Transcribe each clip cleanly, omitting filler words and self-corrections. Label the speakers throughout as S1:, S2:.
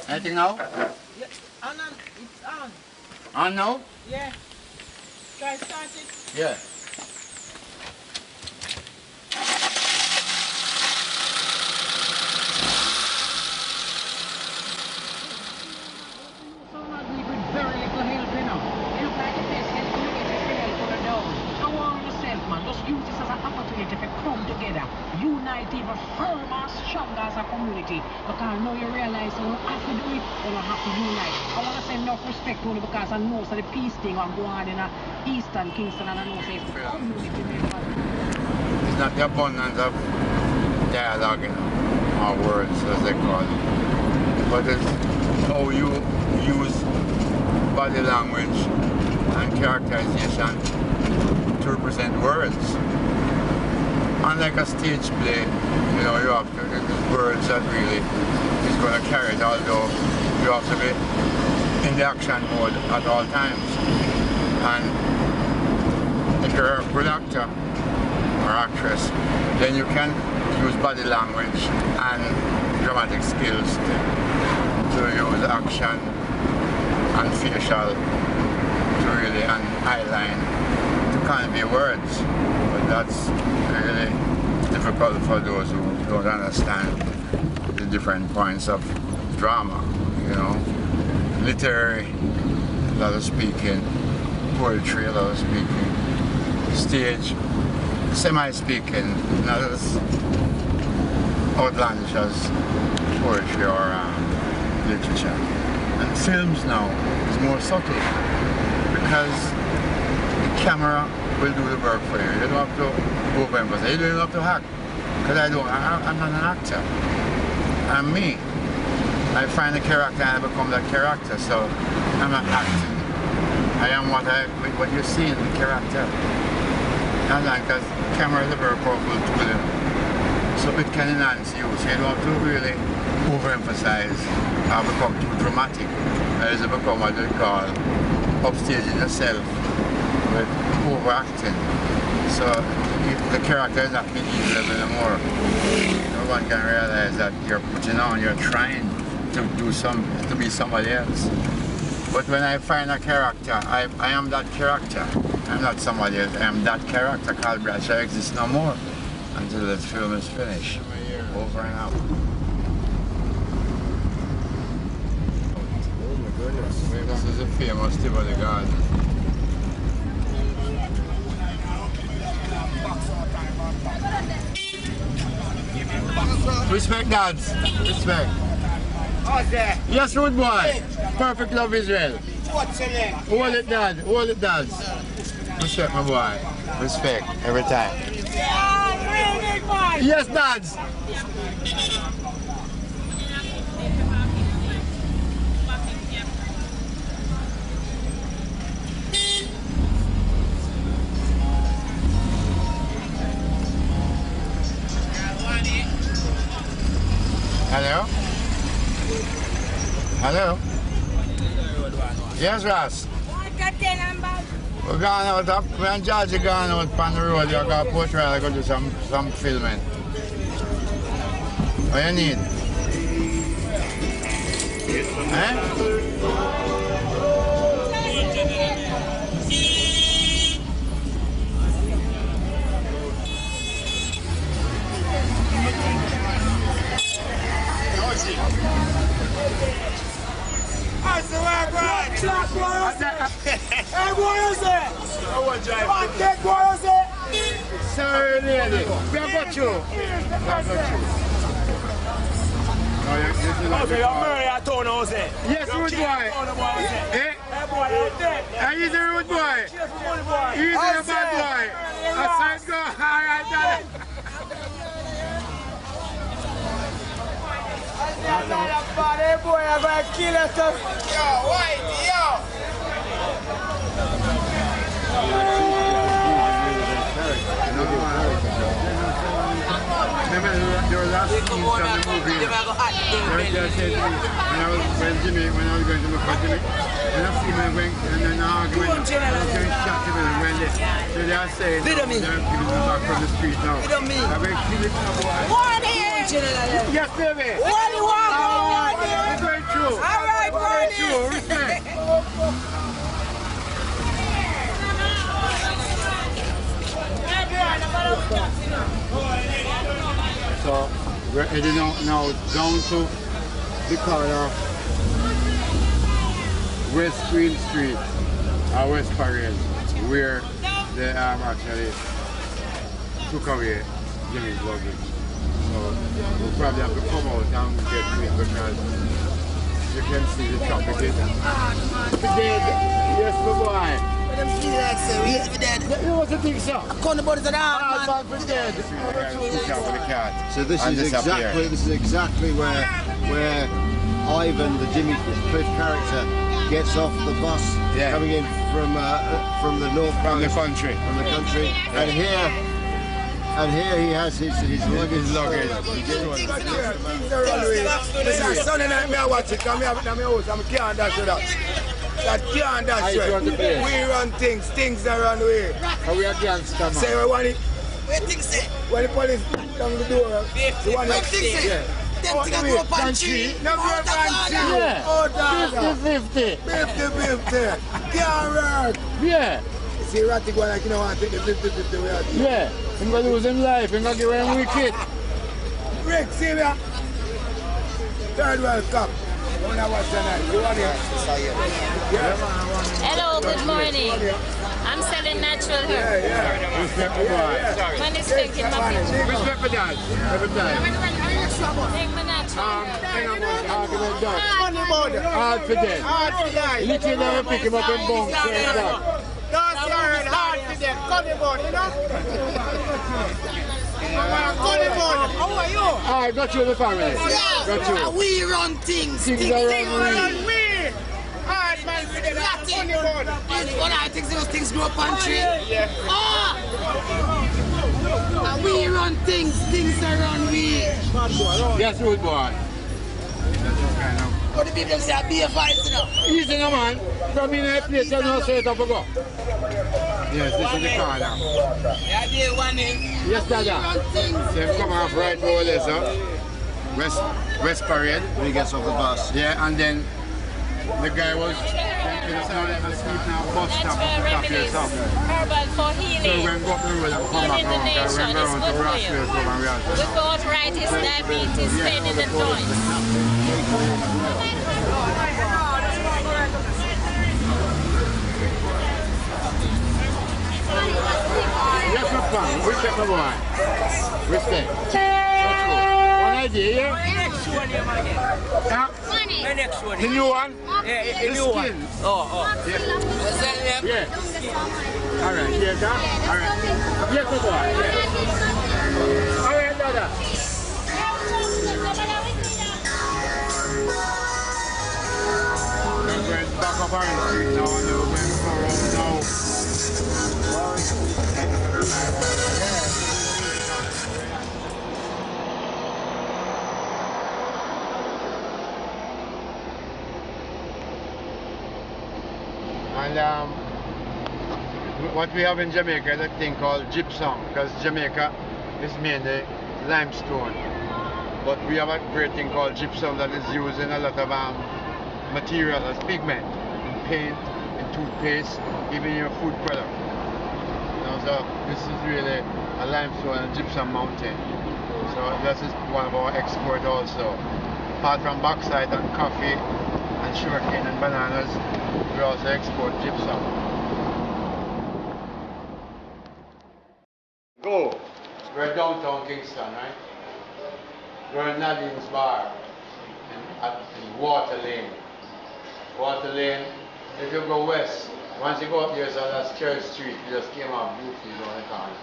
S1: Anything now?
S2: Yeah, on. It's on.
S1: On now?
S2: Yeah. Try start it.
S1: Yeah.
S2: Very little help, you know. You look like the best help you get is the help of the dog. Don't worry yourself, man. Just use this as an opportunity to come together. Unite even firmer, stronger as a community. Because now you realize you don't have to do it, you don't have to unite. I want to say enough respect only because I know so the peace thing will go on in Eastern Kingston and I know so it's community members.
S1: It's not the abundance of dialogue, you know, or words as they call it. But it's how you use body language and characterization to represent words. Unlike a stage play, you know, you have to use words that really is going to carry it, although you have to be in the action mode at all times. And if you're a good actor or actress, then you can use body language and dramatic skills to use action and facial to really, and eyeline to convey words. But that's really difficult for those who don't understand the different points of drama, you know. Literary, a lot of speaking, poetry, a lot of speaking, stage, semi-speaking, not as outlandish as poetry or literature. And films now is more subtle because the camera will do the work for you. You don't have to overemphasize. You don't have to act. Because I'm not an actor. I'm me. I find a character and I become that character. So I'm not acting. I am what you see in the character. And because camera is a very powerful tool. So it can enhance you. So you don't have to really overemphasize or become too dramatic. As it become what they call upstaging yourself with overacting. So if the character is not being level anymore, no one can realize that you're putting on, you're trying to be somebody else. But when I find a character, I am that character. I'm not somebody else. I am that character called Bradshaw exists no more until this film is finished. Over and out. Oh my goodness. This is a famous Tivoli garden. Respect, dads. Respect.
S3: Okay.
S1: Yes, rude boy. Perfect love Israel.
S3: What's your name?
S1: Hold it, dad. Hold it, dads. Respect, my boy. Respect every time. Yes, dads. Hello? Hello? Yes, Ross. We're going out up, me and George are going out on the road. You got a portrait, I go do some filming. What you need? Eh?
S3: I swear, bro. Hey, boy, is it? What that boy is it?
S1: Sorry, lady. We have got you.
S3: Okay, you're married at town, how's it?
S1: Yes, rude boy. Eh?
S3: Hey, boy, you're dead.
S1: He's a rude boy.
S3: Cheers for money, boy.
S1: He's a bad boy. Let's go. All right, darling.
S3: Hey, boy, I'm going to kill yourself. Yo, wait, yo.
S1: Remember your last scenes from the movie? They said when I was going to look for Jimmy, and I see him going and then arguing, I was going to shot him and when so they are saying they're giving him back from the street now. I'm going to kill it now, boy.
S3: What here?
S1: Yes, baby.
S3: What do you want?
S1: It's going through.
S3: Alright,
S1: True, respect. So we're heading now down to the corner of West Queen Street or West Parade, where they actually took away Jimmy's luggage. So we'll probably have to come out and get to it because you can see the traffic is dead. Yes, my boy.
S3: Them feel like say we is dead.
S1: You want to think so?
S3: I couldn't about it at all, man.
S1: For dead.
S4: So this is exactly where Ivan, the Jimmy Cliff character, gets off the bus coming in from the north
S1: From the country.
S4: And here he has his luggage.
S3: Sunday night, I watch it. Come here, I'm house. I'm can't dash it out. That can't dash it. We run things that run away.
S1: How we are gangster, man.
S3: Say, what it? What things say? When the police down the door, the one that things say. Them things go pantry. No go pantry.
S1: Yeah.
S3: Oh, dada.
S1: 50-50.
S3: 50-50. Can't work.
S1: Yeah.
S3: See, Ratty go like, you know, want to take the 50-50 way out.
S1: Yeah. He's going to lose his life. He's going to give him wicked.
S3: Rick, see me? Third World Cup. When I watch tonight, you want it?
S5: Hello, good morning. I'm selling natural hair.
S3: Yeah.
S1: Respect for boy.
S5: Man is taking my picture.
S1: Respect for that. Every time.
S5: Take my natural hair.
S1: Argument done.
S3: Funny about it.
S1: Hard for them.
S3: Hard for that.
S1: Literally never pick him up and boom. Straight back.
S3: Don't say hard for them. Funny about it, you know? Funny about it. How are you?
S1: Alright, got you the family. Got you.
S3: We run things.
S1: Things are run
S3: we. Hard man for them. Funny about it. One I think those things grow up on tree. Yeah. And we run things are run we.
S1: Yes, good boy.
S3: What the people say, be a fight, you know?
S1: Easy no man. Come in a place and not say it up go. Yes, this is the car now.
S3: Yeah, they want it.
S1: Yes, Dada. They've come off right over there, sir. West Parade.
S4: When he gets off the bus.
S1: Yeah, and then the guy was asleep now, bus stop up here,
S5: Remedies,
S1: something.
S5: herbal for
S1: So
S5: healing.
S1: when we go up the road and come back
S5: Healing the
S1: around,
S5: nation
S1: when we
S5: is
S1: around
S5: good
S1: to
S5: for
S1: Bradshaw,
S5: you.
S1: come and react.
S5: Without arthritis, diabetes, pain in the joints.
S1: Yes, my friend. Respect, my boy. Respect. That's true. One idea, yeah? The new one?
S2: Yeah,
S1: The skin. Yeah. Yeah. All right, yeah, that. All right. Yes, my boy. Yeah. All right, Dada. We're going back up Orange Street now, and we're going to go around now. And what we have in Jamaica is a thing called gypsum, because Jamaica is mainly limestone. But we have a great thing called gypsum that is used in a lot of material as pigment, in paint, in toothpaste, even in your food product. You know, so this is really a limestone and gypsum mountain. So this is one of our exports also. Apart from bauxite and coffee and sugarcane and bananas, we also export gypsum. Go! We're downtown Kingston, right? We're in Nadine's bar at Water Lane. Water Lane, if you go west, once you go up here, so that's Church Street, you just came out beautifully on the corner.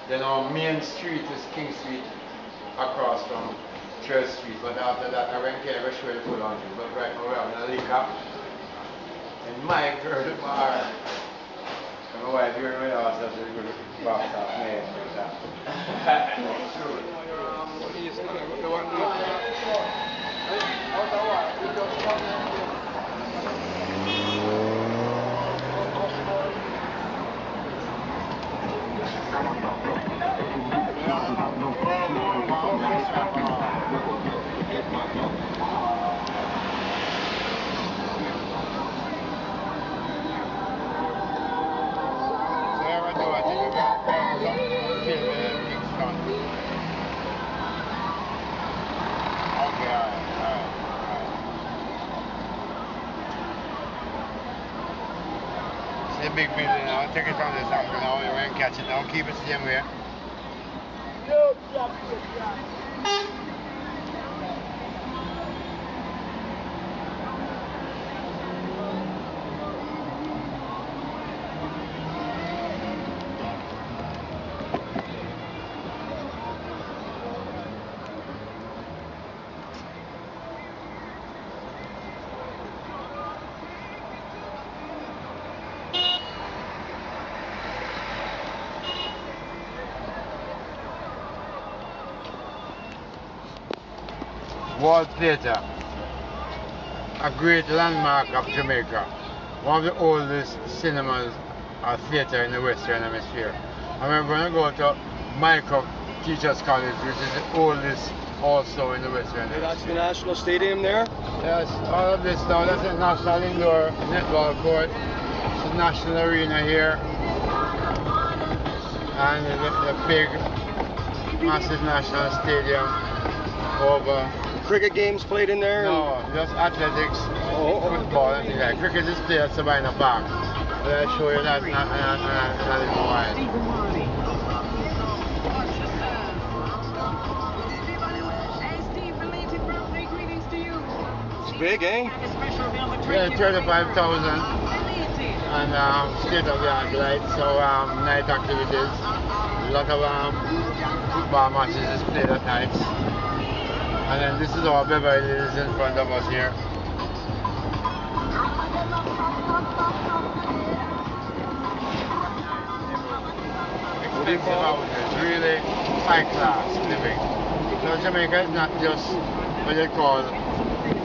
S1: Then our main street is King Street across from Church Street, but after that I went here, I show you full on you. But right now we're having a liquor in my girl bar. And my wife, you're my house, that's really good box off me. the big building now. Take it from this angle now. You won't catch it now. Keep it the same way. World Theatre, a great landmark of Jamaica, one of the oldest cinemas or theatre in the Western Hemisphere. And we're going to go to Jamaica Teachers College, which is the oldest also in the Western Hemisphere.
S6: That's the National Stadium there?
S1: Yes, all of this now, that's the National Indoor Netball Court, it's the National Arena here, and the big, massive National Stadium over.
S6: Cricket games played in there?
S1: No, just athletics, football, and things like that. Cricket is played at Sabina Park. But I'll show you that not in a while.
S6: It's big, eh?
S1: Yeah, 35,000 and state-of-the-art lights, so night activities. A lot of football matches is played at nights. And then this is our Beverly Hills in front of us here. Expensive houses, really high class living. So Jamaica is not just what they call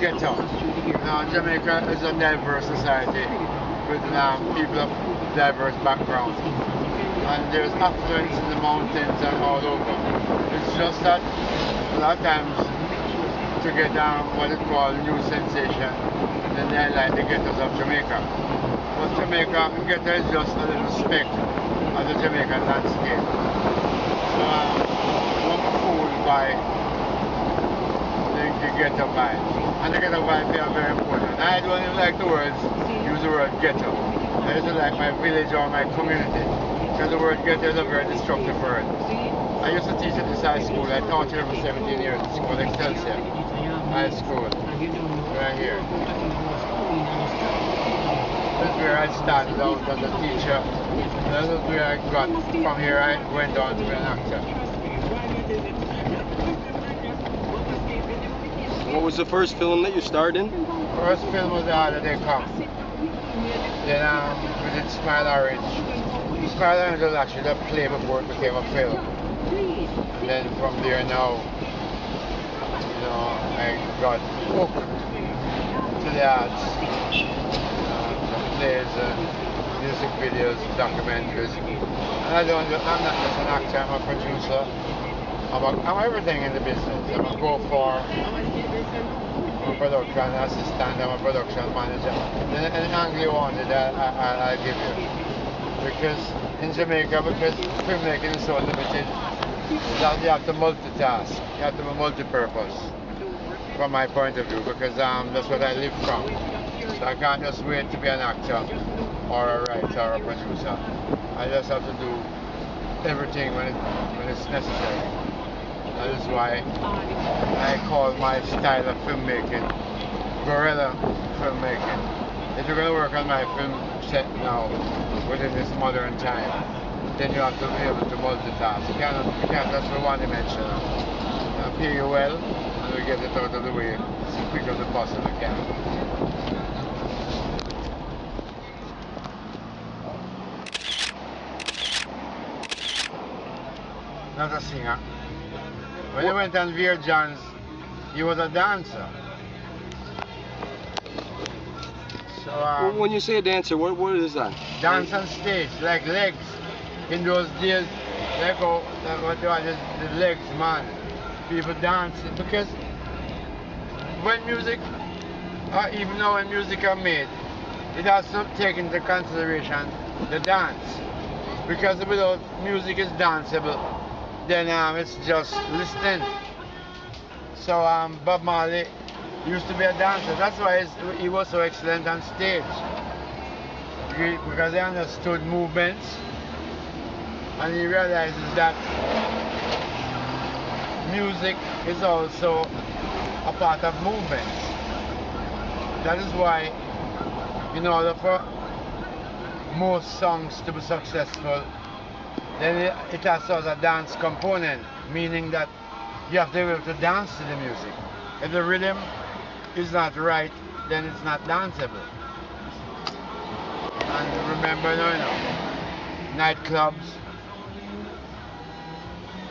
S1: ghetto. Now Jamaica is a diverse society with people of diverse backgrounds. And there's affluence in the mountains and all over. It's just that a lot of times to get down what is called new sensation, then they like the ghettos of Jamaica. But Jamaica, ghetto is just a little speck of the Jamaican landscape. So I'm fooled by the ghetto vibes. And the ghetto vibes are very important. I don't even like the words, use the word ghetto. I just like my village or my community. Because the word ghetto is a very destructive word. I used to teach at this high school. I taught here for 17 years. It's called Excelsior High School. Right here. This is where I started out as a teacher. This is where I got, from here I went on to be an actor.
S6: What was the first film that you starred in?
S1: First film was The Harder They Come. Then we did Smile Orange. Smile Orange was actually a play before it became a film. And then from there now, you know, I got hooked to the arts, the plays, music videos, documentaries. And I'm not just an actor, I'm a producer. I'm everything in the business. I'm a go-for, I'm a production assistant, I'm a production manager. Any angle you wanted, I'll give you. Because in Jamaica, because filmmaking is so limited, that you have to multitask, you have to be multi-purpose, from my point of view, because that's what I live from. So I can't just wait to be an actor, or a writer, or a producer. I just have to do everything when it's necessary. That is why I call my style of filmmaking guerrilla filmmaking. If you're going to work on my film set now, within this modern time, then you have to be able to multitask. You can't just be one dimensional. I'll pay you well, and we'll get it out of the way as quick as we possibly can. Not a singer. When he went on Veer John's, he was a dancer. So,
S6: when you say a dancer, what is that?
S1: Dance on stage, like legs. In those days, like what they are, the legs, man. People dance because when music, or even now when music are made, it has to take into consideration the dance. Because without music is danceable, then it's just listening. So Bob Marley used to be a dancer. That's why he was so excellent on stage. Greek because he understood movements and he realizes that music is also a part of movements. That is why, in order for most songs to be successful, then it has to have a dance component, meaning that you have to be able to dance to the music. If the rhythm is not right, then it's not danceable. And remember now, nightclubs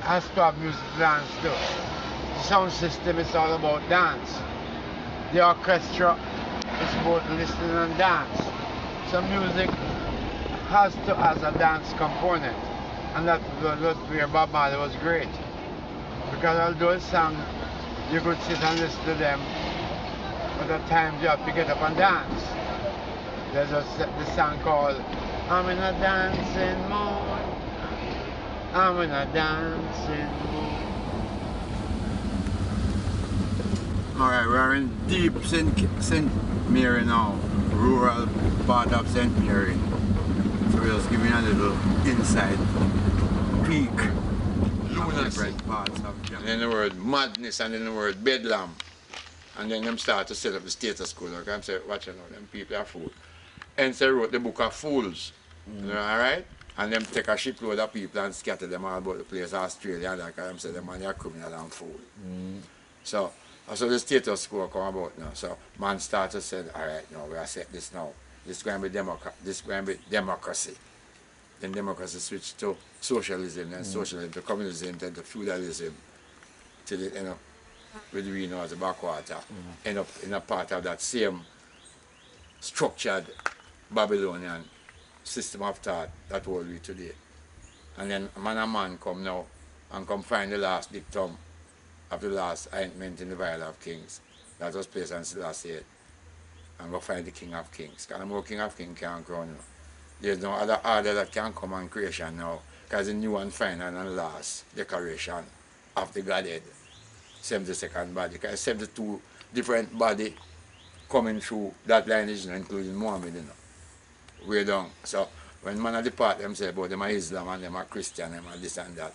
S1: has to have music to dance too. The sound system is all about dance. The orchestra is both listening and dance. So music has to have a dance component. And that was where Bob Marley was great. Because although a song, you could sit and listen to them, but at times you have to get up and dance. There's the song called I'm in a dancing mood, I'm in a dancing mood. Alright, we're in deep St. Mary now, rural part of St. Mary. So we're just giving a little inside peek of different parts of Jamaica. And then the word madness and then the word bedlam. And then them start to set up the status quo. Like I'm saying, watch out, them people are fools. And so wrote the book of fools. Alright? And them take a shipload of people and scatter them all about the place, Australia and like I'm saying, them man are criminal and fool. So the status quo come about now. So man start to say, alright, now we are set this now. This is going to be democracy. Then democracy switched to socialism, then socialism to communism, then to feudalism, till it end up with we know as a backwater, end up in a part of that same structured Babylonian system of thought that hold we today. And then man and man come now and come find the last dictum of the last ointment in the vial of kings that was placed on Selassie, and go find the King of Kings. Because the more King of Kings can't crown now. There's no other order that can come on creation now, because the new and final and last decoration of the Godhead, 72nd body, because 72 different body coming through that lineage, including Muhammad, you know. Way down. So when man depart, them say about them are Islam and them are Christian, them are this and that.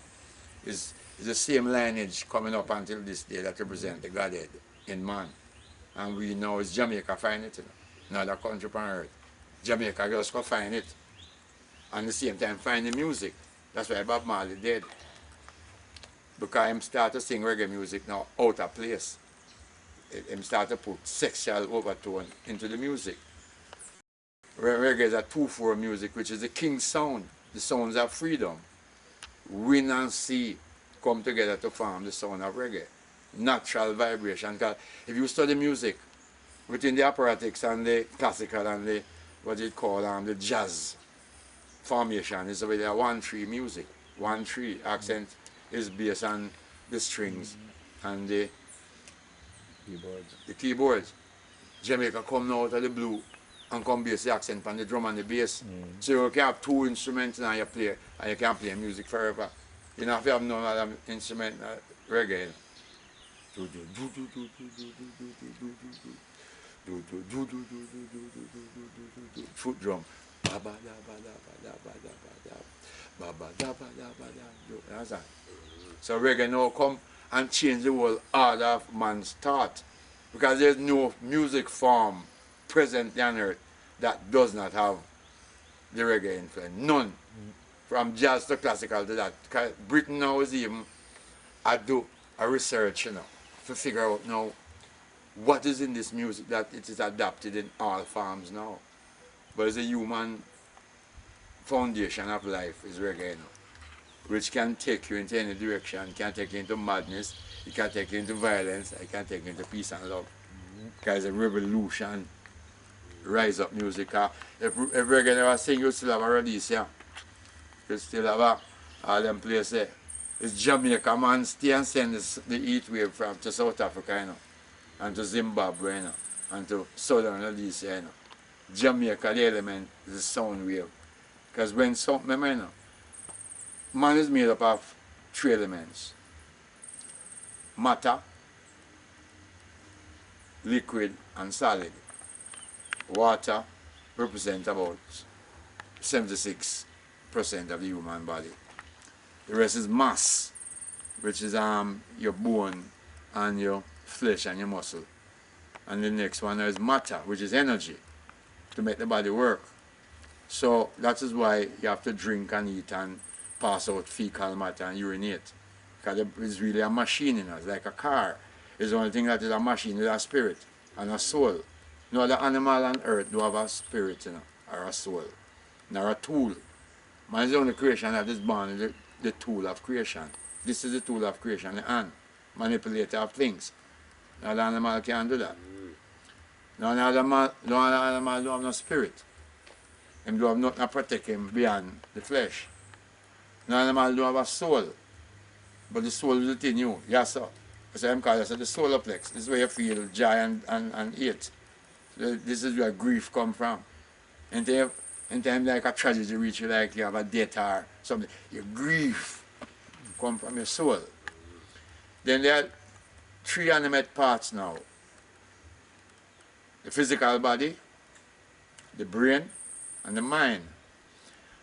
S1: It's the same lineage coming up until this day that represent the Godhead in man. And we know it's Jamaica find it, you know. No other country on earth. Jamaica just go find it. And at the same time find the music. That's why Bob Marley did. Because him start to sing reggae music now out of place. Him start to put sexual overtone into the music. Reggae is a 2/4 music, which is the king's sound, the sounds of freedom. Wind and sea come together to form the sound of reggae. Natural vibration. Because if you study music within the apparatics and the classical and the what you call the jazz formation is with a 1/3 music. 1/3 accent is based on the strings and the keyboards. Jamaica come now out of the blue and come base the accent on the drum and the bass. So you can have 2 instruments and you play, and you can play music forever. You don't have to have no other instrument, reggae. Foot drum. So reggae now come and change the whole order of man's thought. Because there's no music form present on earth that does not have the reggae influence. None. From jazz to classical to that. Because Britain now is even, I do a research, you know, to figure out now what is in this music that it is adapted in all forms now. But it's a human foundation of life is reggae now, which can take you into any direction, can take you into madness, it can take you into violence, it can take you into peace and love. Because it's a revolution, rise up music. If reggae never sing, you still have a Rhodesia. You still have all them places. It's Jamaica, man, stay and send the heat wave from to South Africa, you know, and to Zimbabwe, you know, and to Southern Rhodesia, you know. Jamaica, the element is the sound wave. Because when remember, you know, man is made up of 3 elements. Matter, liquid and solid. Water represents about
S3: 76% of the human body. The rest is mass, which is your bone and your flesh and your muscle. And the next one is matter, which is energy to make the body work. So that is why you have to drink and eat and pass out fecal matter and urinate. Because it's really a machine in us, like a car. It's the only thing that is a machine is a spirit and a soul. No other animal on earth do have a spirit, you know, or a soul, nor a tool. Man is the only creation that is born with the tool of creation. This is the tool of creation, the hand, manipulator of things. No other animal can do that. No other animal don't have no spirit. Him don't have nothing to protect him beyond the flesh. No animal don't have a soul. But the soul is within you. Yes, sir. So I'm calling it the solar plex. This is where you feel joy and hate. This is where grief come from. And time like a tragedy reach you, like you have a death or something, your grief come from your soul. Then there are three animate parts now. The physical body, the brain, and the mind.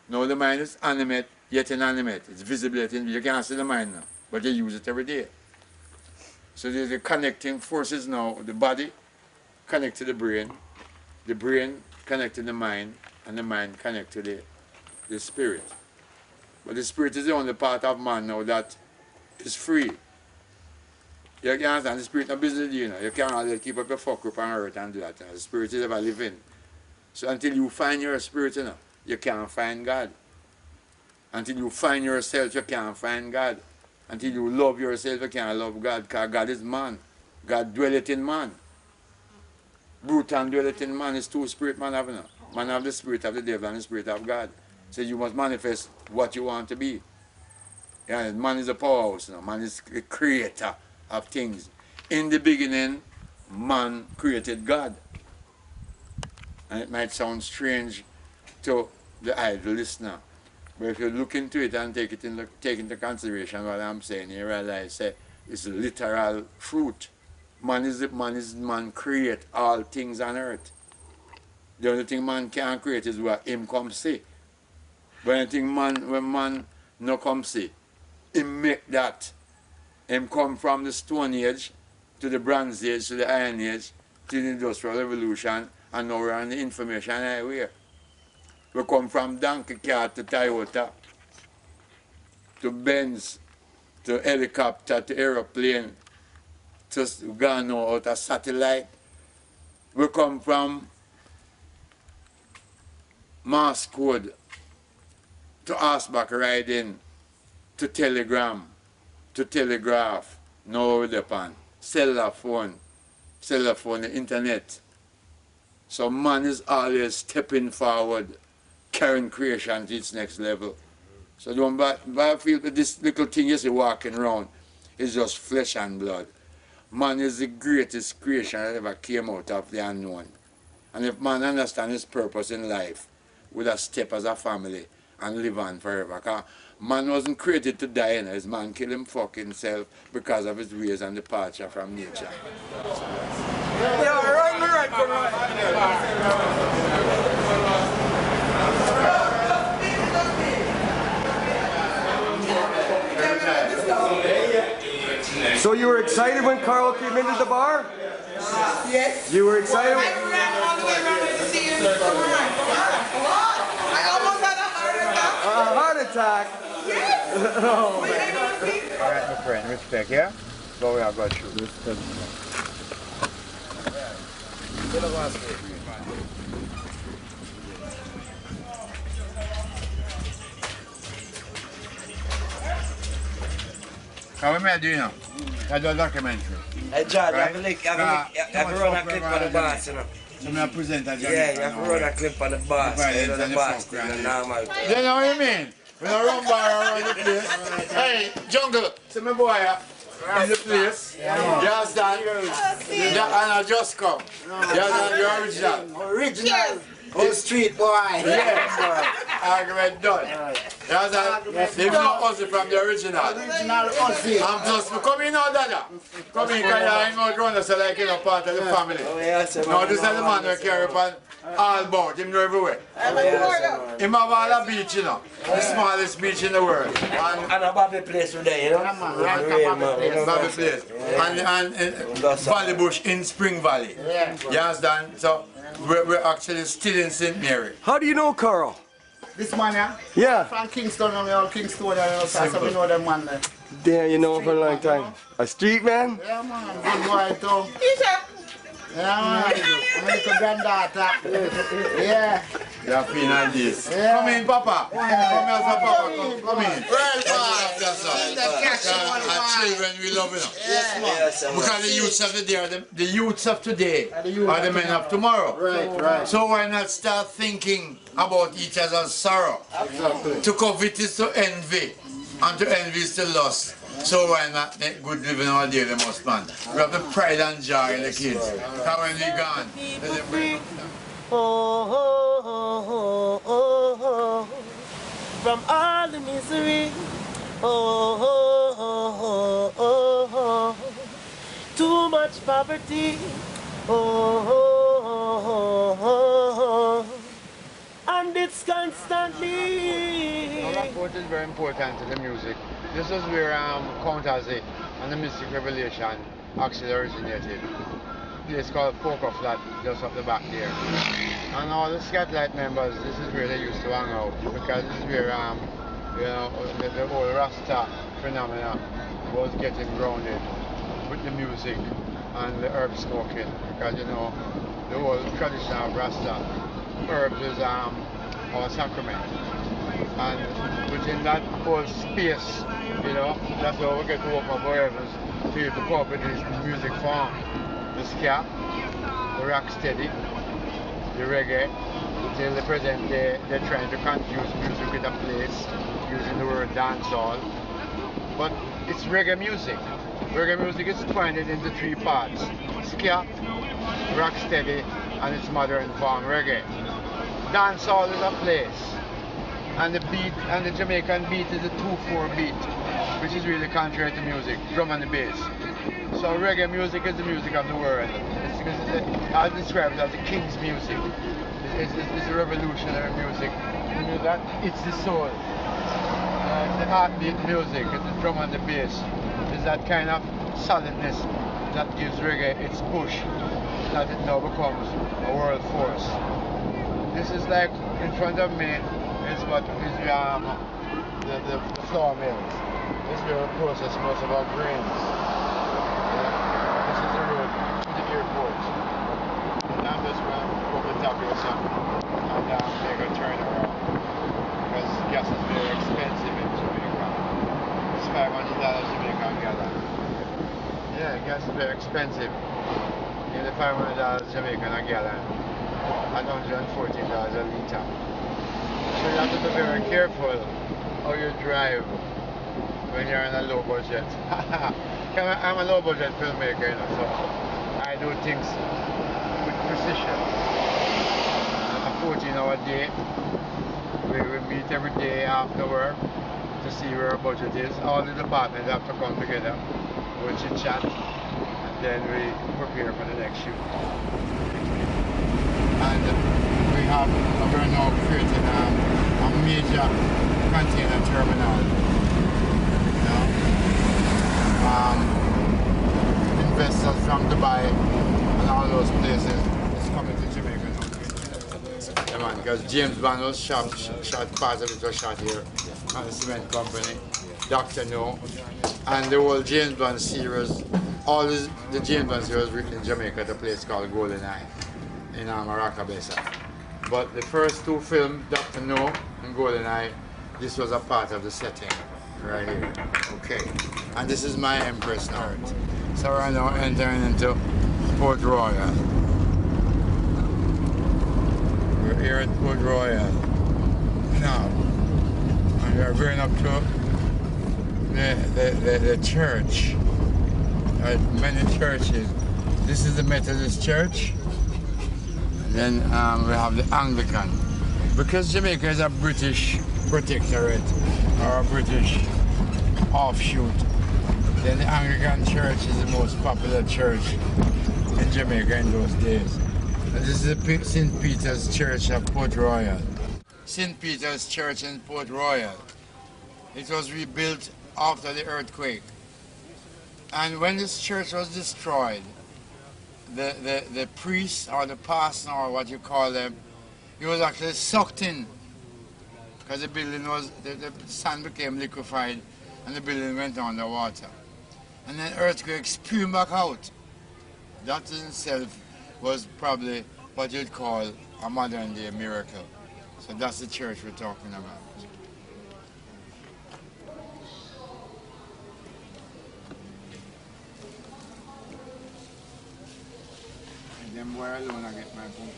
S3: Now the mind is animate, yet inanimate. It's visible, yet invisible. You can't see the mind now, but you use it every day. So there's the connecting forces now. The body connect to the brain connect to the mind, and the mind connect to the spirit. But the spirit is the only part of man now that is free. You can't understand, the spirit no business, you know. You can't always keep up your fuck up on earth and do that. You know. The spirit is ever living. So until you find your spirit, you know, you can't find God. Until you find yourself, you can't find God. Until you love yourself, you can't love God, because God is man. God dwelleth in man. Brute and dwelleth in man is two spirit man have. Man have the spirit of the devil and the spirit of God. So you must manifest what you want to be. Yeah, man is a powerhouse. You know. Man is the creator of things. In the beginning, man created God. And it might sound strange to the idle listener. But if you look into it and take into consideration what I'm saying, you realize it's literal fruit. Man create all things on earth. The only thing man can create is what him come see. But anything when man no come see, him make that. Him come from the Stone Age to the Bronze Age to the Iron Age to the Industrial Revolution, and now we're on the information highway. We come from donkey cart to Toyota, to Benz, to helicopter, to aeroplane, to gone now out of satellite. We come from Morse code to horseback riding, to telegram, to telegraph, now we're upon cellular phone, the internet. So man is always stepping forward, carrying creation to its next level. So don't I feel that this little thing you see walking around is just flesh and blood. Man is the greatest creation that ever came out of the unknown. And if man understands his purpose in life, would have step as a family and live on forever. Because man wasn't created to die, you know. His man killed him fuck himself because of his ways and departure from nature.
S7: Yeah, right. So you were excited when Carl came into the bar?
S8: Yes.
S7: You were excited?
S8: I ran all the way around to see you. I almost had a heart attack.
S7: A heart attack?
S8: Yes.
S7: Oh,
S8: man.
S1: All right, my friend, respect, yeah? Go where I got you. Respect. How am I doing now? I do a documentary.
S9: Hey, John,
S1: right?
S9: you have to run a clip on the boss, you know.
S1: So I'm present as
S9: Yeah, you have to run a clip on the boss. You know the boss, you know, normal.
S1: You know what I mean? We don't run bar around the place. Hey, Jungle, see my boy in the place. You understand? And I just come. You understand? You're original.
S8: Original.
S9: Oh, street boy.
S1: Yes. Argument done. You understand? There's no Aussie from the original.
S8: Original Aussie.
S1: I'm just coming out, Dada. Come in, because you hang out around us like you're part of the family.
S9: Oh, yes,
S1: No, this is the man who carry upon
S3: All about, him know everywhere. Him have all the beach, you know. The smallest beach in the world.
S9: And a Bobby place today, you know?
S3: Bobby Place. And Valley Bush in Spring Valley. You understand? So we're actually still in St. Mary.
S6: How do you know Carl?
S8: This man, yeah?
S6: Yeah.
S8: From Kingston, we all Kingston, so we know them man there.
S6: Damn, you know him for a long time. A street man?
S8: Yeah, man. Good boy, too. Yeah, man. My little granddaughter. Yeah.
S3: You're feeling like this.
S8: Yeah.
S3: Come in, Papa. Come here, Papa. Come in.
S8: Well,
S3: Children, we love you.
S8: Yes, man.
S3: Because the youths of the youths of today are the men of tomorrow.
S8: Right.
S3: So why not start thinking about each other's sorrow?
S8: Exactly.
S3: To covet is to envy, and to envy is to lust. So why not make good living all day, the most man? We have the pride and joy in the kids. How when we gone?
S10: From all the misery, too much poverty, and it's constantly.
S1: That quote is very important to the music. This is where Countazzy and the Mystic Revelation actually originated. A place called Poker Flat, just up the back there. And all the Scatlight members, this is where they used to hang out, because this is where you know, the whole Rasta phenomena was getting grounded with the music and the herb smoking, because you know the whole tradition of Rasta herbs is our sacrament. And within that whole space, you know, that's how we get to open up our heavens to be able to cope with this music form. The ska, the rock steady, the reggae. Until the present day, they're trying to confuse music with a place, using the word dancehall. But it's reggae music. Reggae music is divided into three parts: ska, rock steady, and its modern form, reggae. Dancehall is a place. And the beat, and the Jamaican beat is a 2/4 beat, which is really contrary to music, drum and the bass. So reggae music is the music of the world. I describe it as the king's music. It's a revolutionary music. You know that? It's the soul. The heartbeat music, the drum and the bass, is that kind of solidness that gives reggae its push, that it now becomes a world force. This is like in front of me. Is what is the flour mills. This is where we process most of our grains. This is the road to the airport. And I'm just going to go to the top here and make a turn around. Because gas is very expensive in Jamaica. It's $500 Jamaican gallon. Yeah, gas is very expensive. You know, $500 Jamaican a gallon at $114 a litre. So you have to be very careful how you drive when you're on a low budget. I'm a low budget filmmaker, you know, so I do things with precision. A 14-hour day. We meet every day after work to see where our budget is. All the departments have to come together. We'll chit chat and then we prepare for the next shoot. And we're now creating a major container terminal. You know? Investors from Dubai and all those places is coming to Jamaica now. Yeah, man, because James Bond was shot, part of it was shot here at the cement company. Dr. No, and the whole James Bond series, all the James Bond series written in Jamaica at a place called Golden Eye in Maracabesa. But the first two films, Dr. No and Golden Eye, this was a part of the setting right here. Okay. And this is my Empress now. So we're now entering into Port Royal. We're here at Port Royal now. And we're going up to the church. There are many churches. This is the Methodist Church. Then we have the Anglican. Because Jamaica is a British protectorate or a British offshoot, then the Anglican Church is the most popular church in Jamaica in those days.
S3: This is the St. Peter's Church of Port Royal. St. Peter's Church in Port Royal. It was rebuilt after the earthquake. And when this church was destroyed, the priest or the pastor or what you call them, he was actually sucked in because the building was, the sand became liquefied and the building went underwater. And then earthquake spewed back out. That in itself was probably what you'd call a modern day miracle. So that's the church we're talking about. And then where alone I get my pump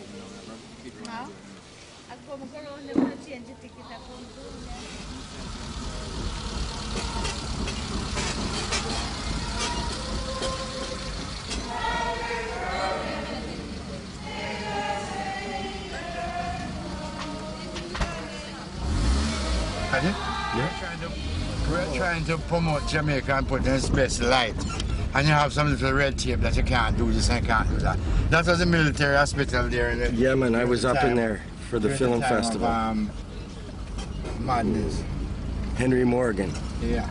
S3: up.
S5: I come around them and change the ticket. I come
S3: We're trying to promote Jamaica and put in its best light. And you have some little red tape that you can't do this and can't do that. That was the military hospital there.
S6: Yeah, man, I was up in there for the film festival.
S3: Madness.
S6: Henry Morgan.
S3: Yeah.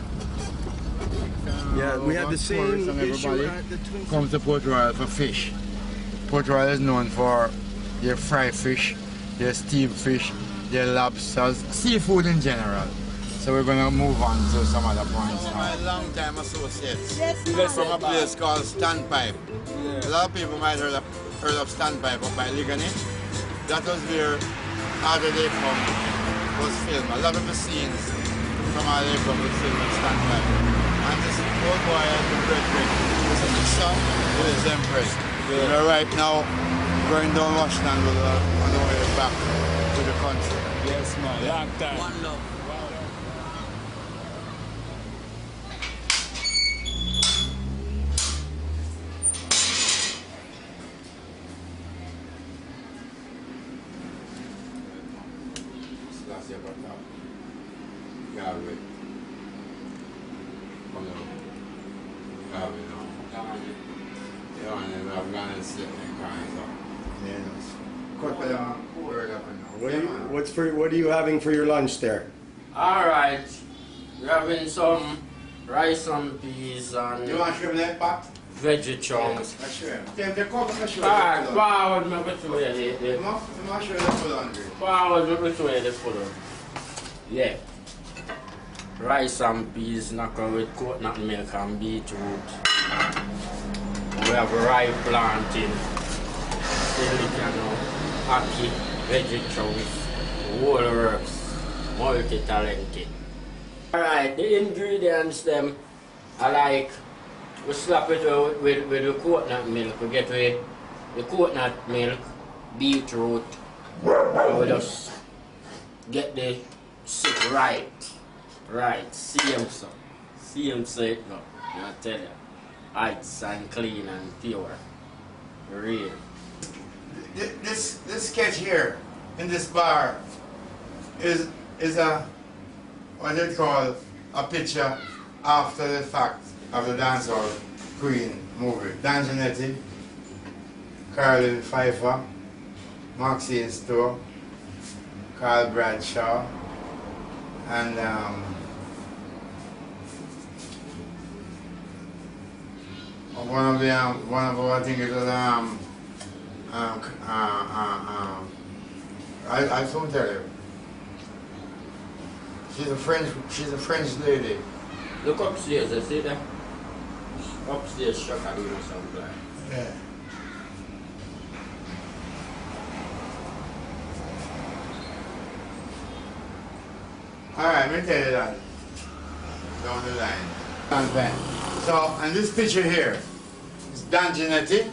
S6: Yeah, we had the same issue at the Twin Cities.
S3: Come to Port Royal for fish. Port Royal is known for their fried fish, their steamed fish, their lobsters, seafood in general. So we're going to move on to some other points now. My long-time associates from a place called Standpipe. Yeah. A lot of people might have heard of Standpipe up by Ligani. That was where After They Come was filmed. A lot of the scenes from After They Come was filmed at Standpipe. And this old boy has been great. This is his son with his Empress. Yeah. We're right now going down Washington on the way back to the country.
S11: Yes, man. Long time.
S2: One love.
S6: What are you having for your lunch there?
S2: Alright, we're having some rice and peas and
S3: you want shrimp like that?
S2: veggie chunks.
S3: Alright,
S2: forward me between the forward me between the food. Yeah. Rice and peas knuckle with coconut milk and beetroot. We have rye plantain, silicano, ackee, veggie chunks, whole herbs, multi-talented. Alright, the ingredients them are like, we slap it with the coconut milk. We get the coconut milk, beetroot, and we just get the soup right. Right, same so it go, I tell you. Ice and clean and pure. Real.
S3: This sketch here in this bar is a what they call a picture after the fact of the dancehall queen movie. Dan Janetti, Carolyn Pfeiffer, Maxine Stowe, Carl Bradshaw, and one of I think it was I won't tell you. She's a French lady.
S2: Look upstairs, I see that. Upstairs shop I do something.
S3: Yeah. Alright, let me tell you that. Down the line. So, and this picture here is Dan Janetti,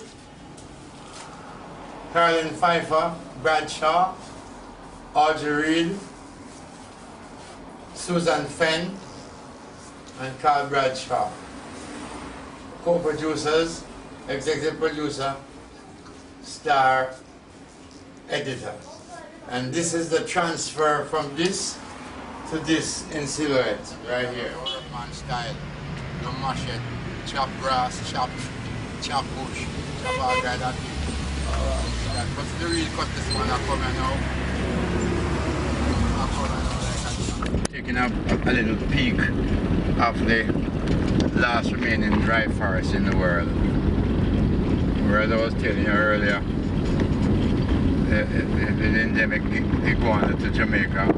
S3: Carolyn Pfeiffer, Bradshaw, Audrey Reed, Susan Fenn, and Carl Bradshaw. Co-producers, executive producer, star, editor. And this is the transfer from this to this in silhouette, right here. Man style. No mash it, chop grass, chop bush, chop all kind of things. What's the real cut this one up for me now? Taking up a little peek of the last remaining dry forest in the world. Where I was telling you earlier, the endemic iguana to Jamaica,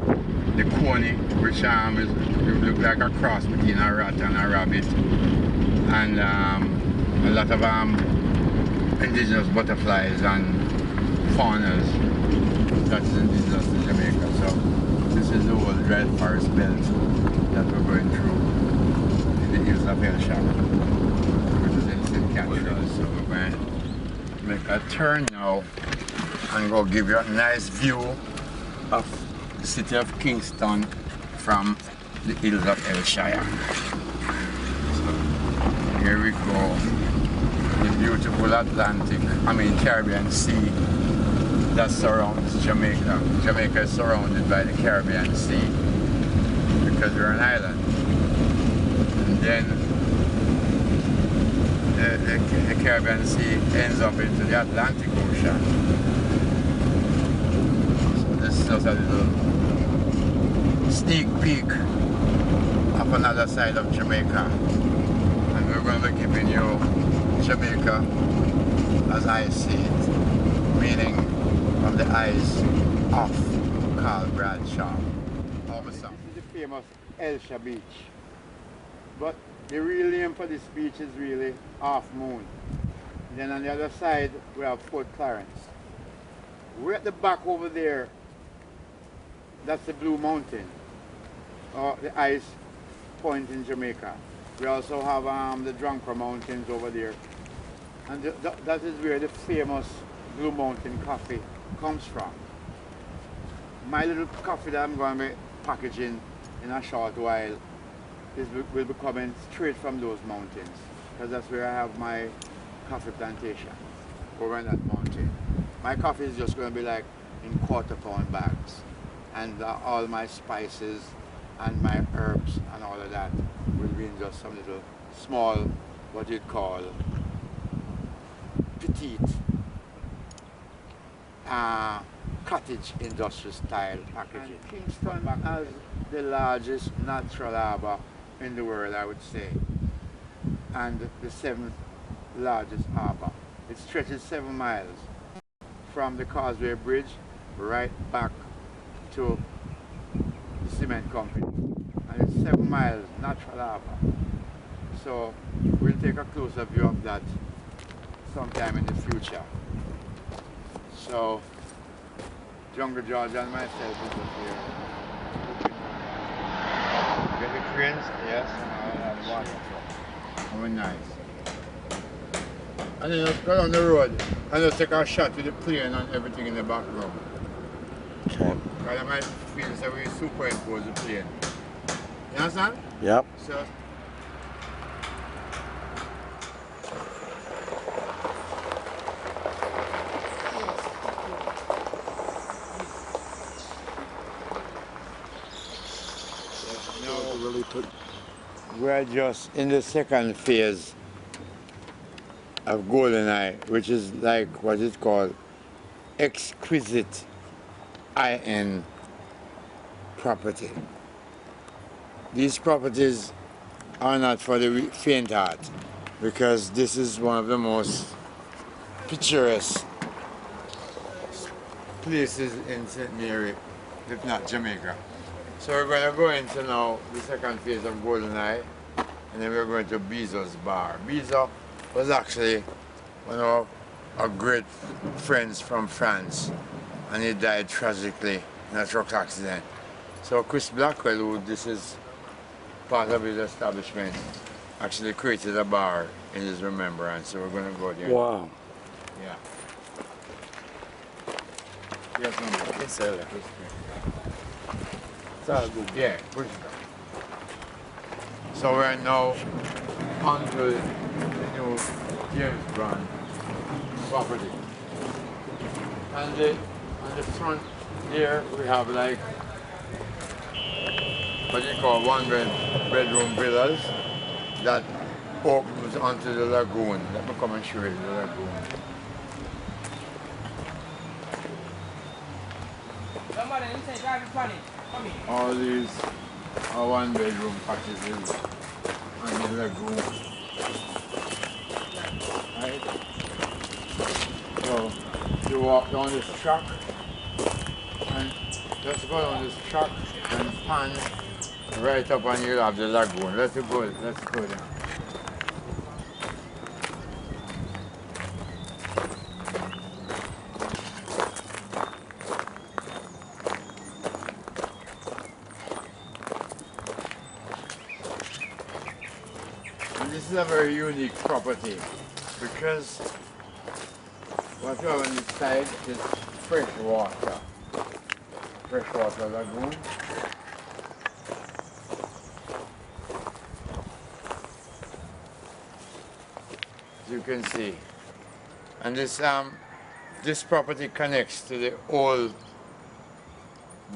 S3: the coney, which look like a cross between a rat and a rabbit, and a lot of indigenous butterflies and faunas that is indigenous to Jamaica. So this is the whole dry forest belt that we're going through in the hills of Bradshaw, which is in St. Catharines. So we're going to make a turn now and go give you a nice view of the city of Kingston from the hills of Elshire. So here we go. The beautiful Caribbean Sea that surrounds Jamaica. Jamaica is surrounded by the Caribbean Sea because we're an island. And then the Caribbean Sea ends up into the Atlantic Ocean. So this is just a little sneak peek of another side of Jamaica. And we're going to be giving you Jamaica as I see it, meaning from the eyes of Carl Bradshaw. This is the famous Elshire Beach. But the real name for this beach is really Half Moon. Then on the other side we have Fort Clarence. We're at the back over there. That's the Blue Mountain, or the ice point in Jamaica. We also have the Drunker Mountains over there. And that is where the famous Blue Mountain coffee comes from. My little coffee that I'm going to be packaging in a short while will be coming straight from those mountains, because that's where I have my coffee plantation, over in that mountain. My coffee is just going to be like in quarter-pound bags, and all my spices and my herbs and all of that will be in just some little small, what you'd call petite cottage industrial style packaging. And Kingston has the largest natural harbour in the world, I would say, and the 7th largest harbour. It stretches 7 miles from the Causeway Bridge right back to the cement company, and it's 7 miles natural harbour. So we'll take a closer view of that sometime in the future. So Jungle George and myself is up here. Get the cranes? Yes, and I'll have water. Very nice. And then just go down the road and just take a shot with the plane and everything in the background.
S6: Okay.
S3: Because I might feel that we superimpose the plane. You understand?
S6: Yep.
S3: So, we're just in the second phase of GoldenEye, which is like what is called exquisite high-end property. These properties are not for the faint heart, because this is one of the most picturesque places in St. Mary, if not Jamaica. So we're going to go into now the second phase of GoldenEye, and then we're going to Bezo's bar. Bezo was actually one of our great friends from France, and he died tragically in a truck accident. So Chris Blackwell, who this is part of his establishment, actually created a bar in his remembrance. So we're going to go there.
S6: Wow.
S3: Yeah. Yes, no, it's a yeah, push it. So we're now onto the new James Brown property. And on the front here we have like what you call one-bedroom villas that opens onto the lagoon. Let me come and show you the lagoon. All these are one-bedroom cottages and the lagoon. Right? So you walk down this track and just go down this track and pan right up and you'll have the lagoon. Let's go there. This is a very unique property because what you have on this side is freshwater lagoon. As you can see, and this property connects to the old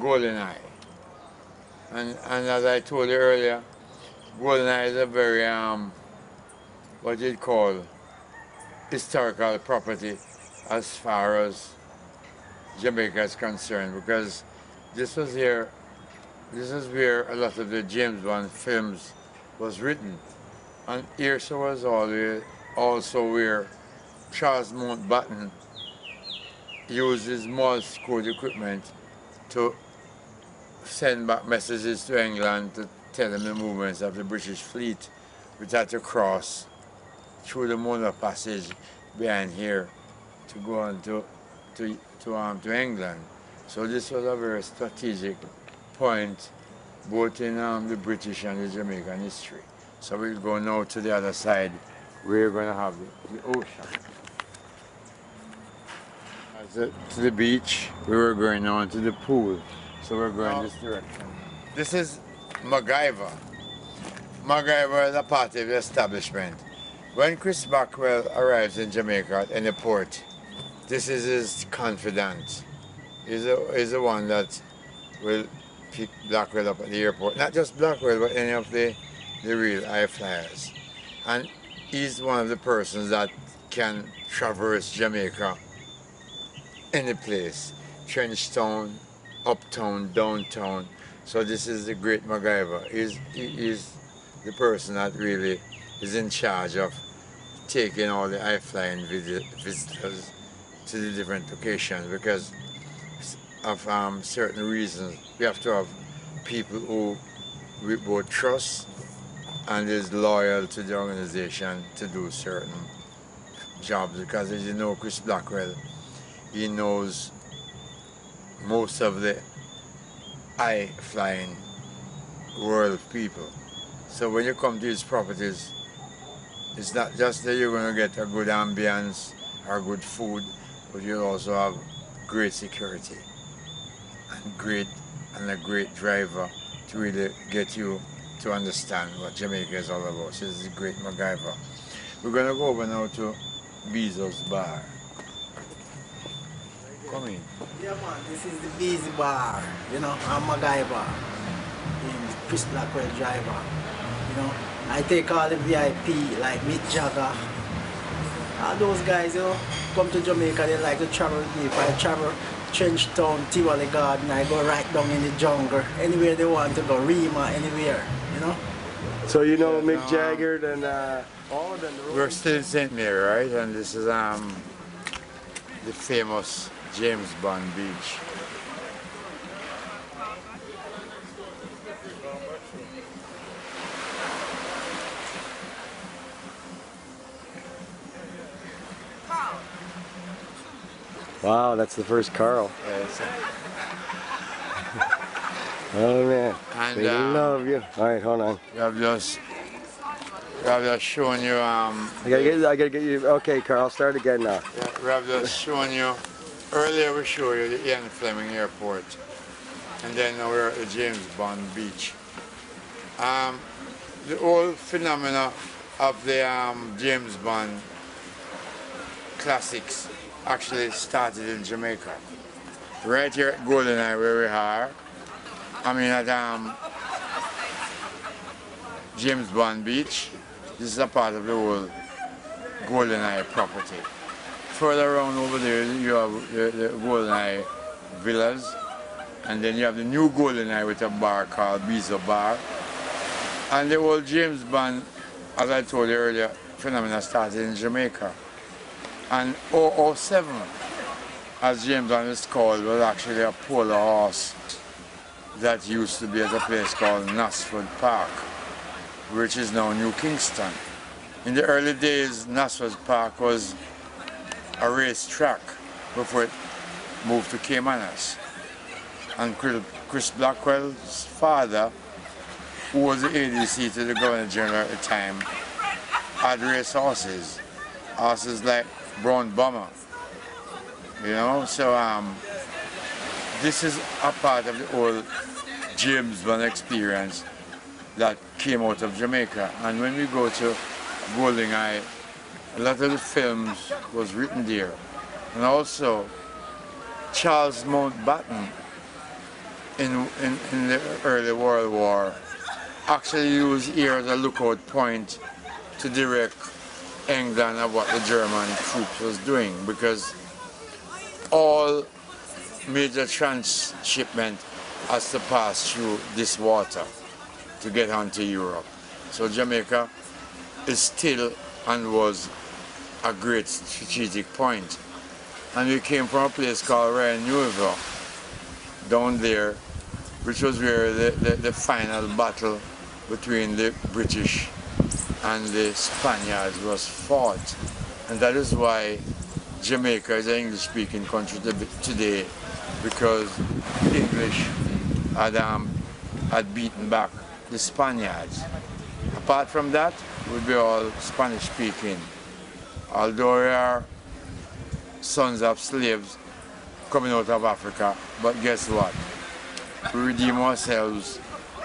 S3: Golden Eye, and as I told you earlier, Golden Eye is a very what you'd call historical property as far as Jamaica is concerned, because this is where a lot of the James Bond films was written, and here was also where Charles Mountbatten used his Morse code equipment to send back messages to England to tell them the movements of the British fleet, which had to cross through the Mona Passage behind here to go on to England. So this was a very strategic point both in the British and the Jamaican history. So we'll go now to the other side. We're going to have the ocean. To the beach, we were going on to the pool. So we're going this direction. This is MacGyver. MacGyver is a part of the establishment. When Chris Blackwell arrives in Jamaica at any port, this is his confidant. He's the one that will pick Blackwell up at the airport. Not just Blackwell, but any of the real high flyers. And he's one of the persons that can traverse Jamaica any place. Trenchtown, uptown, downtown. So this is the great MacGyver. He's the person that really is in charge of taking all the high-flying visitors to the different locations, because of certain reasons we have to have people who we both trust and is loyal to the organization to do certain jobs, because as you know, Chris Blackwell, he knows most of the high-flying world people. So when you come to these properties, it's not just that you're going to get a good ambience or good food, but you'll also have great security and a great driver to really get you to understand what Jamaica is all about. So this is a great MacGyver. We're going to go over now to Bezos Bar. Come in.
S11: Yeah man, this is the Bezos Bar. You know, I'm MacGyver. Chris Blackwell driver. You know, I take all the VIP like Mick Jagger. All those guys, you know, come to Jamaica, they like to travel deep. I travel Trenchtown, Tivoli Garden, I go right down in the jungle. Anywhere they want to go, Rima, anywhere, you know.
S6: So you know Mick Jagger and all of them.
S3: We're still in St. Mary, right? And this is the famous James Bond beach.
S6: Wow, that's the first Carl.
S3: Yes.
S6: Oh man,
S3: And
S6: they love you. All right, hold on.
S3: We have just shown you.
S6: I gotta get you. Okay, Carl, start again now.
S3: Yeah, we have just shown you. Earlier we showed you the Ian Fleming Airport, and then now we're at the James Bond Beach. The whole phenomena of the James Bond classics actually started in Jamaica. Right here at Golden Eye where we are. I mean at James Bond Beach. This is a part of the whole Golden Eye property. Further around over there you have the Golden Eye villas And then you have the new Golden Eye with a bar called Bezo Bar. And the old James Bond, as I told you earlier, phenomena started in Jamaica. And 007, as James Bond is called, was actually a polar horse that used to be at a place called Nasford Park, which is now New Kingston. In the early days, Nasford Park was a racetrack before it moved to Caymanas. And Chris Blackwell's father, who was the ADC to the Governor General at the time, had race horses. Horses like Brown Bomber. You know, so this is a part of the old James Bond experience that came out of Jamaica. And when we go to Golden Eye, a lot of the films was written there. And also, Charles Mountbatten in the early World War actually used here as a lookout point to direct England of what the German troops was doing, because all major transshipment has to pass through this water to get onto Europe. So Jamaica is still and was a great strategic point. And we came from a place called Newville down there, which was where the final battle between the British and the Spaniards was fought. And that is why Jamaica is an English-speaking country today, because the English had beaten back the Spaniards. Apart from that, it would be all Spanish-speaking. Although we are sons of slaves coming out of Africa, but guess what? We redeem ourselves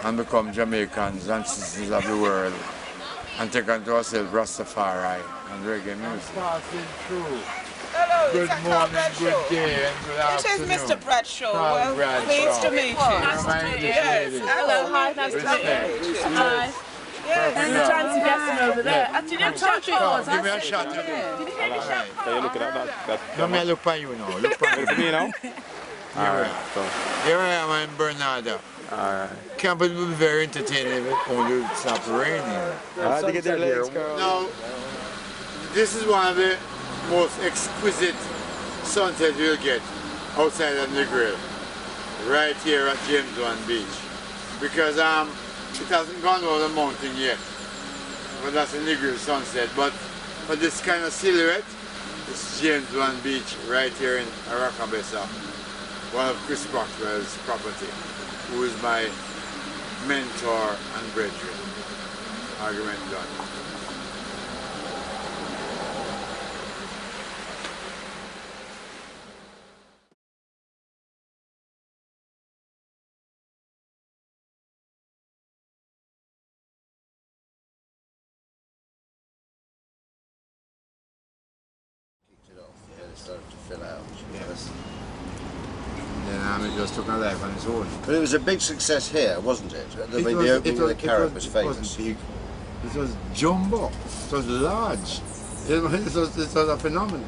S3: and become Jamaicans and citizens of the world, and take unto ourselves Rastafari and reggae music.
S1: Passing through.
S12: Hello,
S1: Good morning, good day, and good afternoon.
S12: This is Mr. Bradshaw.
S1: Carl Bradshaw.
S12: Pleased to meet you.
S1: Nice to meet you.
S12: Yes. Hello, hi, nice to meet you. Hi.
S2: And the chance to get them over there. Actually, them shot yours.
S1: Give me a shot.
S2: Did you hear the shot?
S13: Can you look at that?
S1: No, me look at you now. Look at
S13: me now?
S1: Alright. Here I am in Bernardo.
S13: Alright.
S1: Camp will be very entertaining if it only stops raining.
S13: I to get their legs, Carl.
S1: Now, this is one of the most exquisite sunsets you'll get outside on the grill. Right here at James Bond Beach. Because it hasn't gone over the mountain yet. But that's a Negril sunset. But for this kind of silhouette, it's James Bond Beach right here in Aracabesa, one of Chris Blackwell's property, who is my mentor and brethren. Argument done.
S4: Started to fill out.
S1: Yes. And then it just took a life on its own.
S4: But it was a big success here, wasn't it? The opening of the Carib was famous.
S1: It wasn't big. It was jumbo. It was large. It was a phenomenon.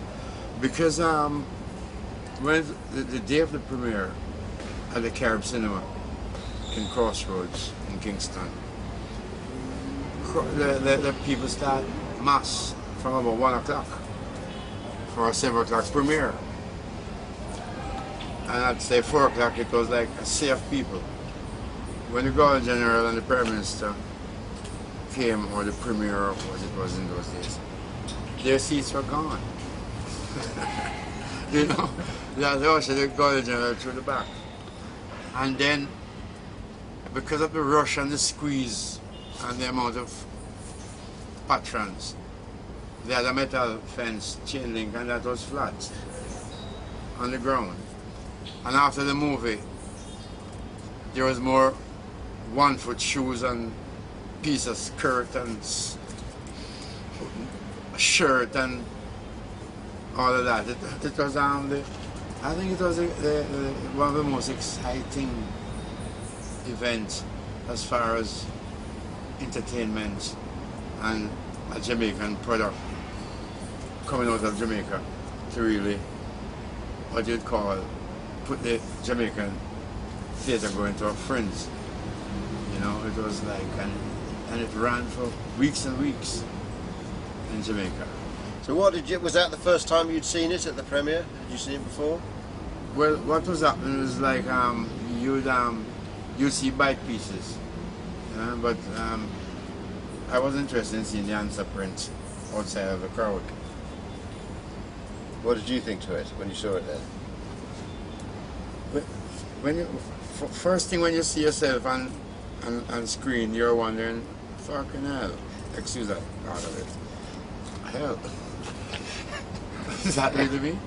S1: Because when the day of the premiere at the Carib Cinema in Crossroads in Kingston, the people start mass from about 1 o'clock. For a 7 o'clock premiere. And at say 4 o'clock it was like a sea of people. When the Governor General and the Prime Minister came, or the Premier, as it was in those days, their seats were gone. You know, they ushered the Governor General through the back. And then, because of the rush and the squeeze and the amount of patrons, they had a metal fence, chain link, and that was flat on the ground. And after the movie, there was more 1-foot shoes and piece of skirt and shirt and all of that. It was I think it was one of the most exciting events as far as entertainment and a Jamaican product coming out of Jamaica to really, what you'd call, put the Jamaican
S3: theater going to our friends. You know, it was like, and it ran for weeks and weeks in Jamaica.
S4: So what did you, was that the first time you'd seen it at the premiere? Had you seen it before?
S3: Well, what was happening was like you'd see bite pieces, but I was interested in seeing the answer print outside of the crowd.
S4: What did you think to it when you saw it then?
S3: When you, first thing when you see yourself on screen, you're wondering, fucking hell, excuse that part of it, hell, is that really me?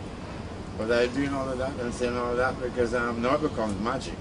S3: Was I doing all of that and saying all of that? Because now it becomes magic.